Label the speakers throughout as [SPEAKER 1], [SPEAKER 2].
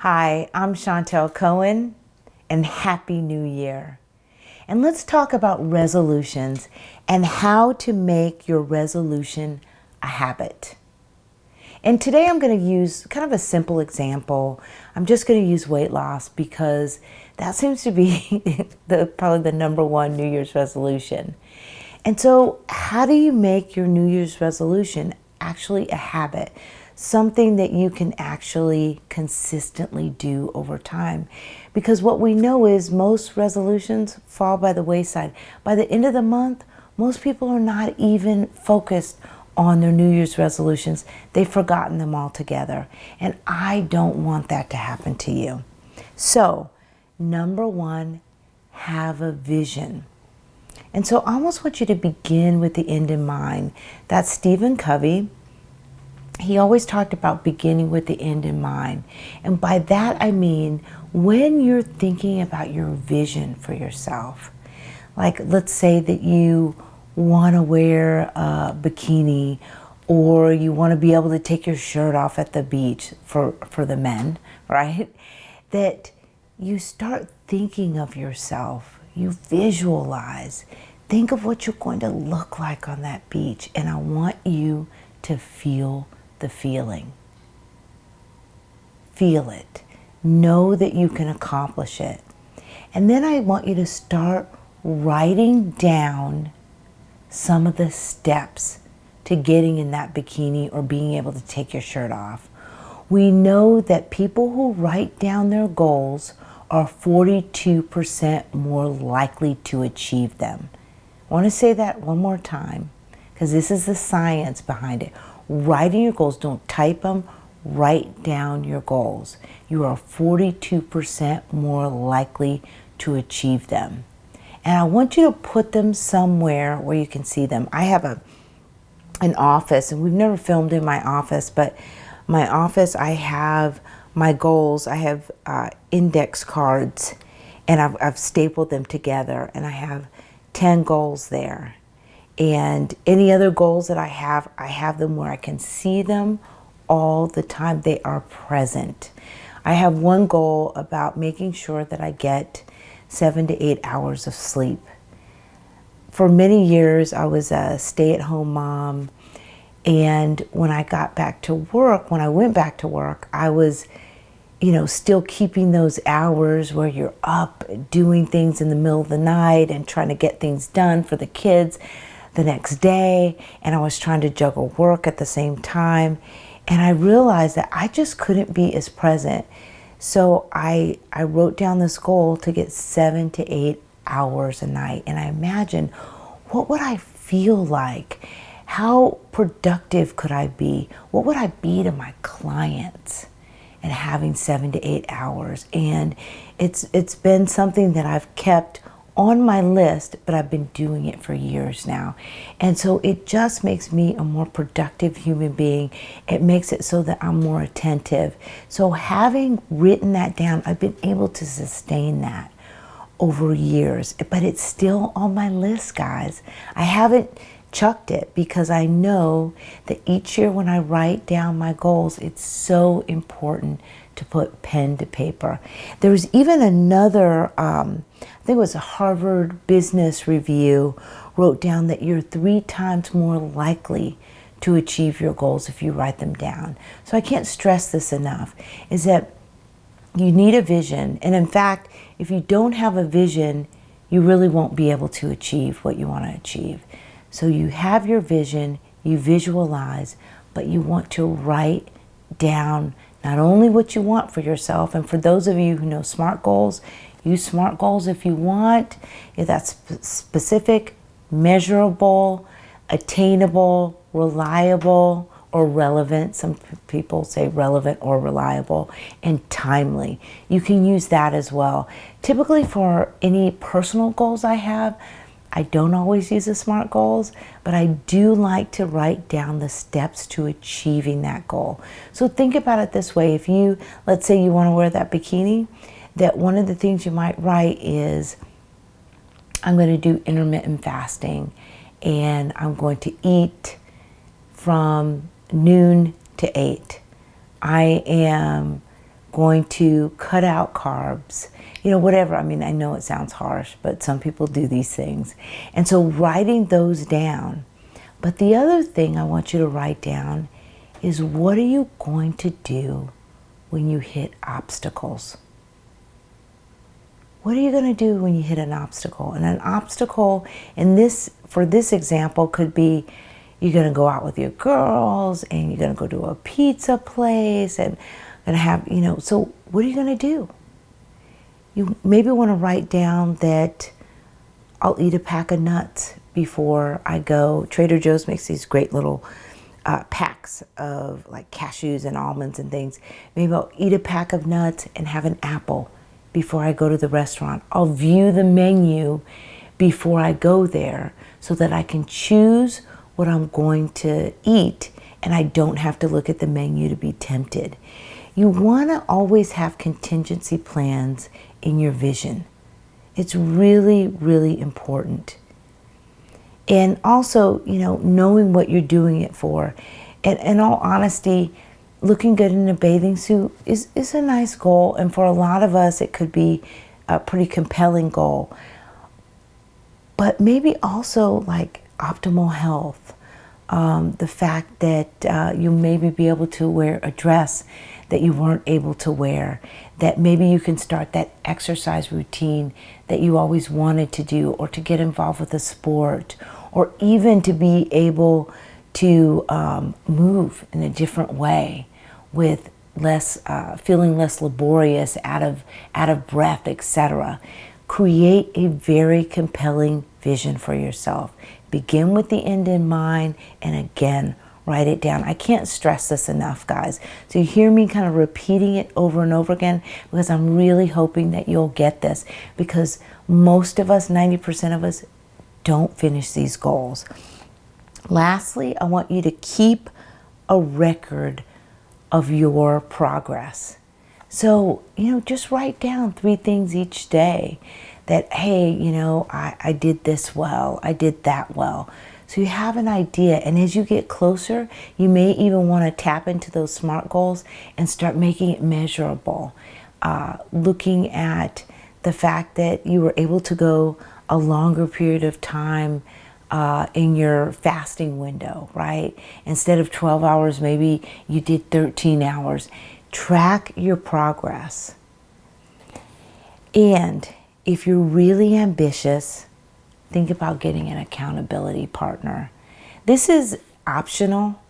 [SPEAKER 1] Hi, I'm Chantel Cohen, and Happy New Year. And let's talk about resolutions and how to make your resolution a habit. And today I'm going to use kind of a simple example. I'm just going to use weight loss because that seems to be probably the number one New Year's resolution. And so how do you make your New Year's resolution actually a habit? Something that you can actually consistently do over time. Because what we know is most resolutions fall by the wayside. By the end of the month, most people are not even focused on their New Year's resolutions. They've forgotten them altogether. And I don't want that to happen to you. So, number one, have a vision. And so I almost want you to begin with the end in mind. That's Stephen Covey. He always talked about beginning with the end in mind. And by that I mean when you're thinking about your vision for yourself. Like let's say that you want to wear a bikini, or you want to be able to take your shirt off at the beach for the men, right? That you start thinking of yourself, you visualize, think of what you're going to look like on that beach, and I want you to feel the feeling. Feel it. Know that you can accomplish it. And then I want you to start writing down some of the steps to getting in that bikini or being able to take your shirt off. We know that people who write down their goals are 42% more likely to achieve them. I want to say that one more time because this is the science behind it. Writing your goals, don't type them, write down your goals. You are 42% more likely to achieve them. And I want you to put them somewhere where you can see them. I have an office, and we've never filmed in my office, but my office, I have my goals. I have index cards, and I've stapled them together, and I have 10 goals there. And any other goals that I have them where I can see them all the time. They are present. I have one goal about making sure that I get 7 to 8 hours of sleep. For many years, I was a stay-at-home mom. And when I got back to work, when I went back to work, I was, still keeping those hours where you're up doing things in the middle of the night and trying to get things done for the kids the next day. And I was trying to juggle work at the same time. And I realized that I just couldn't be as present. So I wrote down this goal to get 7 to 8 hours a night. And I imagined, what would I feel like? How productive could I be? What would I be to my clients? And having 7 to 8 hours. And it's been something that I've kept on my list, but I've been doing it for years now. And so it just makes me a more productive human being. It makes it so that I'm more attentive. So having written that down, I've been able to sustain that over years, but it's still on my list, guys. I haven't chucked it because I know that each year when I write down my goals, it's so important to put pen to paper. There's even another, I think it was a Harvard Business Review, wrote down that you're 3 times more likely to achieve your goals if you write them down. So I can't stress this enough, is that you need a vision. And in fact, if you don't have a vision, you really won't be able to achieve what you want to achieve. So you have your vision, you visualize, but you want to write down not only what you want for yourself, and for those of you who know SMART goals, use SMART goals if you want. If that's specific, measurable, attainable, reliable, or relevant. Some people say relevant or reliable, and timely. You can use that as well. Typically for any personal goals I have, I don't always use the SMART goals, but I do like to write down the steps to achieving that goal. So think about it this way. If you, let's say you want to wear that bikini, that one of the things you might write is, I'm going to do intermittent fasting, and I'm going to eat from noon to 8. I am going to cut out carbs, whatever. I mean, I know it sounds harsh, but some people do these things. And so writing those down. But the other thing I want you to write down is, what are you going to do when you hit obstacles? What are you going to do when you hit an obstacle? And an obstacle for this example could be, you're going to go out with your girls and you're going to go to a pizza place and going to have, so what are you going to do? You maybe want to write down that I'll eat a pack of nuts before I go. Trader Joe's makes these great little packs of like cashews and almonds and things. Maybe I'll eat a pack of nuts and have an apple before I go to the restaurant. I'll view the menu before I go there so that I can choose what I'm going to eat and I don't have to look at the menu to be tempted. You want to always have contingency plans in your vision. It's really, really important. And also, knowing what you're doing it for. And in all honesty, looking good in a bathing suit is a nice goal. And for a lot of us, it could be a pretty compelling goal. But maybe also like optimal health. The fact that you maybe be able to wear a dress that you weren't able to wear. That maybe you can start that exercise routine that you always wanted to do, or to get involved with a sport, or even to be able to move in a different way with less, feeling less laborious, out of breath, etc. Create a very compelling vision for yourself. Begin with the end in mind, and again, write it down. I can't stress this enough, guys. So you hear me kind of repeating it over and over again, because I'm really hoping that you'll get this, because most of us, 90% of us, don't finish these goals. Lastly, I want you to keep a record of your progress. So, just write down 3 things each day that, hey, I did this well, I did that well. So you have an idea, and as you get closer, you may even want to tap into those SMART goals and start making it measurable. Looking at the fact that you were able to go a longer period of time in your fasting window, right? Instead of 12 hours, maybe you did 13 hours. Track your progress. And if you're really ambitious, think about getting an accountability partner. This is optional,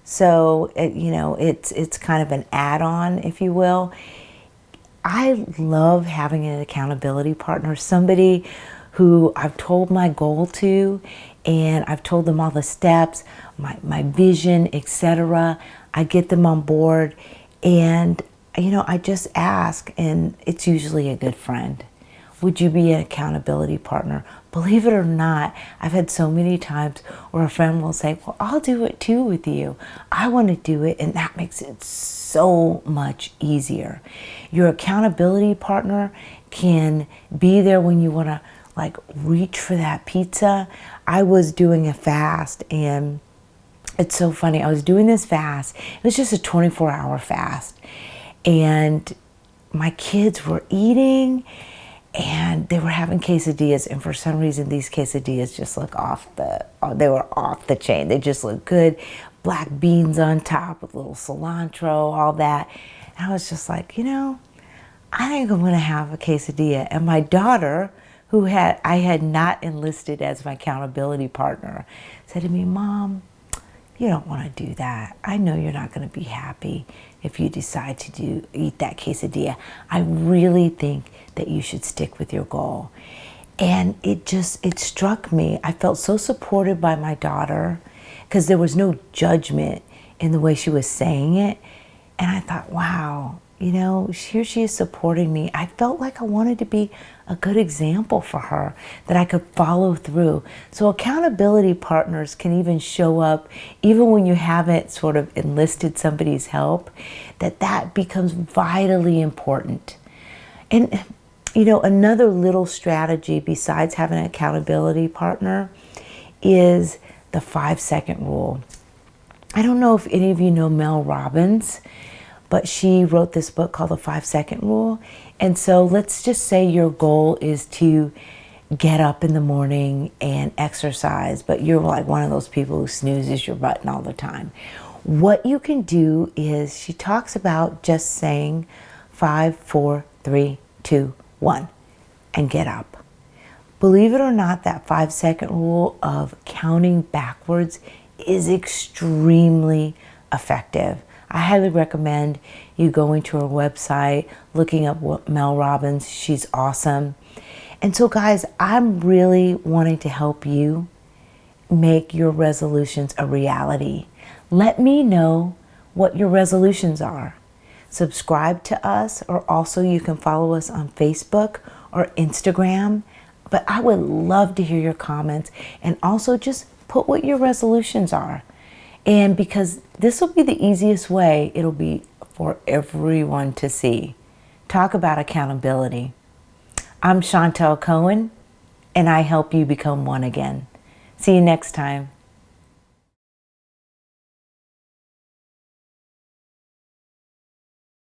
[SPEAKER 1] so it's kind of an add-on, if you will. I love having an accountability partner, somebody who I've told my goal to, and I've told them all the steps, my vision, etc. I get them on board, and I just ask, and it's usually a good friend. Would you be an accountability partner? Believe it or not, I've had so many times where a friend will say, well, I'll do it too with you. I want to do it, and that makes it so much easier. Your accountability partner can be there when you want to reach for that pizza. I was doing a fast, and it's so funny. I was doing this fast. It was just a 24-hour fast, and my kids were eating, and they were having quesadillas, and for some reason these quesadillas just look they were off the chain. They just look good. Black beans on top with a little cilantro, all that. And I was just like, I think I'm gonna have a quesadilla. And my daughter, who I had not enlisted as my accountability partner, said to me, Mom, you don't want to do that. I know you're not going to be happy if you decide to eat that quesadilla. I really think that you should stick with your goal. And it struck me. I felt so supported by my daughter, because there was no judgment in the way she was saying it. And I thought, wow, here she is supporting me. I felt like I wanted to be a good example for her, that I could follow through. So accountability partners can even show up even when you haven't sort of enlisted somebody's help, that becomes vitally important. And another little strategy besides having an accountability partner is the 5-second rule. I don't know if any of you know Mel Robbins, but she wrote this book called The 5-Second Rule. And so let's just say your goal is to get up in the morning and exercise, but you're like one of those people who snoozes your button all the time. What you can do is, she talks about just saying 5, 4, 3, 2, 1 and get up. Believe it or not, that 5-second rule of counting backwards is extremely effective. I highly recommend you going to her website, looking up Mel Robbins. She's awesome. And so guys, I'm really wanting to help you make your resolutions a reality. Let me know what your resolutions are. Subscribe to us, or also you can follow us on Facebook or Instagram. But I would love to hear your comments, and also just put what your resolutions are. And because this will be the easiest way, it'll be for everyone to see. Talk about accountability. I'm Chantel Cohen, and I help you become one again. See you next time.